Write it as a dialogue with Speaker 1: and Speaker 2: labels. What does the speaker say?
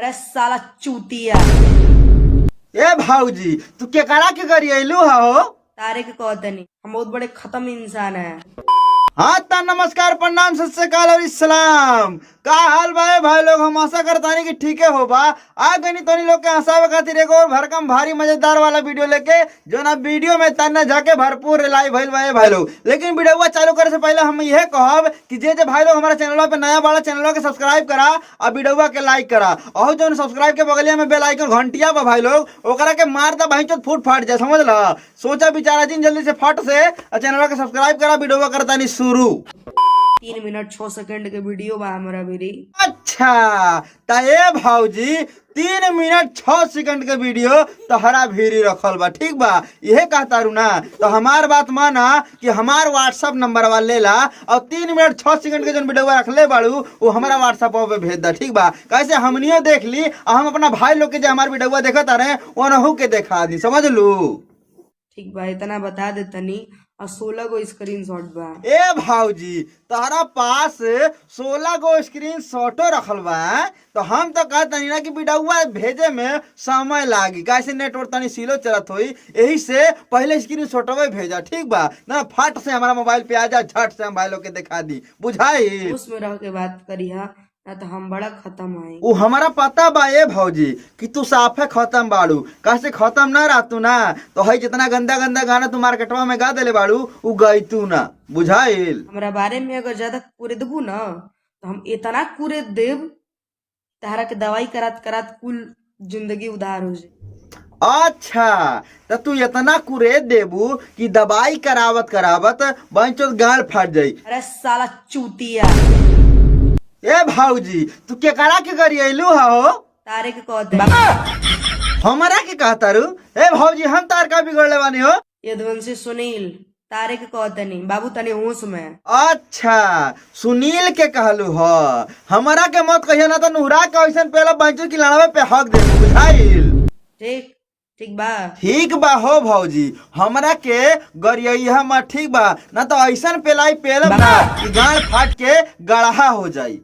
Speaker 1: अरे साला चूतिया।
Speaker 2: ए भाऊजी तू केकरा के करी अइलू हो?
Speaker 1: तारे के कहतनी हम बहुत बड़े खत्म इंसान है।
Speaker 2: हाँ ता नमस्कार प्रणाम सत श्री अकाल और इस्लाम। का हाल भाई भाई लोग, हम आशा करता नहीं कि ठीक है होबा। आ गई तोनी लोग के हंसावे खातिर एगो और भरकम भारी मजेदार वाला वीडियो लेके, जो ना वीडियो में तना जाके भरपूर रिलाई भइल भाई लोग। लेकिन वीडियो चालू करे से पहले हम यह कहब कि जे भाई लोग हमारा चैनल पे नया वाला चैनल के सब्सक्राइब करा और वीडियो के लाइक करा, और जो सब्सक्राइब के बगलिया में बेल आइकन घंटिया बा भाई लोग, ओकरा के मार दा भाई चोट फूट फाट जाए, समझ ला। सोचा विचारा दिन जल्दी से फट से चैनल के सब्सक्राइब करा, वीडियो करता नहीं शुरू।
Speaker 1: 3 मिनट 6 सेकंड के वीडियो बा हमारा मेरी।
Speaker 2: अच्छा ताए भाऊजी 3 मिनट 6 सेकंड के वीडियो तो हरा भीरी रखल बा, ठीक बा। यह कहता रू ना तो हमार बात माना कि हमार व्हाट्सएप नंबर वाला ले ला और 3 मिनट 6 सेकंड के जो वीडियो रखले बाड़ू वो हमारा व्हाट्सएप पे भेज दा, ठीक बा। कैसे हमनियो देख ली और हम अपना भाई लोग के जो हमार वीडियो देखा रहे वो के देखा दी, समझ लू।
Speaker 1: ठीक बा, इतना बता दे तनी। और 16 गो स्क्रीनशॉट बा।
Speaker 2: ए भाऊजी तहरा पास 16 गो स्क्रीन शॉटो रखल बा, तो हम तो कहते ना कि वीडियो भेजे में समय लागी, कैसे नेटवर्क तनी सीलो चलत होई, यही से पहले स्क्रीन शॉटवे भेजा, ठीक बा ना। फट से हमारा मोबाइल पे आ जा, झट से हम भाई लोग के दिखा दी, बुझाई।
Speaker 1: उसमें रह के बात करी हा ना तो हम बड़ा खत्म आए।
Speaker 2: वो हमारा पता बा ए भौजी कि तू साफे खत्म बाड़ू, कैसे खत्म ना रहतू ना तो है जितना गंदा गंदा गाना तू मार्केटवा में गा देले बाड़ू वो गई तू ना, बुझाइल।
Speaker 1: हमारा बारे में अगर ज्यादा कूरे देबू ना तो हम इतना कूरे देब तारा के दवाई करात करात कुल जिंदगी उधार हो जाए।
Speaker 2: अच्छा तो तू इतना कुरेद देबू कि दवाई करावत करावत बंचो गाल फट जाई।
Speaker 1: अरे साला चूतिया।
Speaker 2: ए भाऊजी तू केकरा के करी अइलू हो?
Speaker 1: तारे के कहते
Speaker 2: हमारा के कहता रू? ए भाऊजी हम तार का बिगड़ले बानी हो?
Speaker 1: यदुवंशी सुनील तारे के कहते नहीं बाबू तनी होश में।
Speaker 2: अच्छा सुनील के कहलू हो, हमारा के मत कहिया ना तो नुहरा के ऐसा पहले बंचो की लड़ावे पे हक दे, बुझाइल।
Speaker 1: ठीक ठीक बा।
Speaker 2: ठीक बा हो भौजी, हमरा के गरिया मत, ठीक बा ना तो ऐसा पेलाई पेल ना कि गाड़ फाट के गढ़ा हो जाई।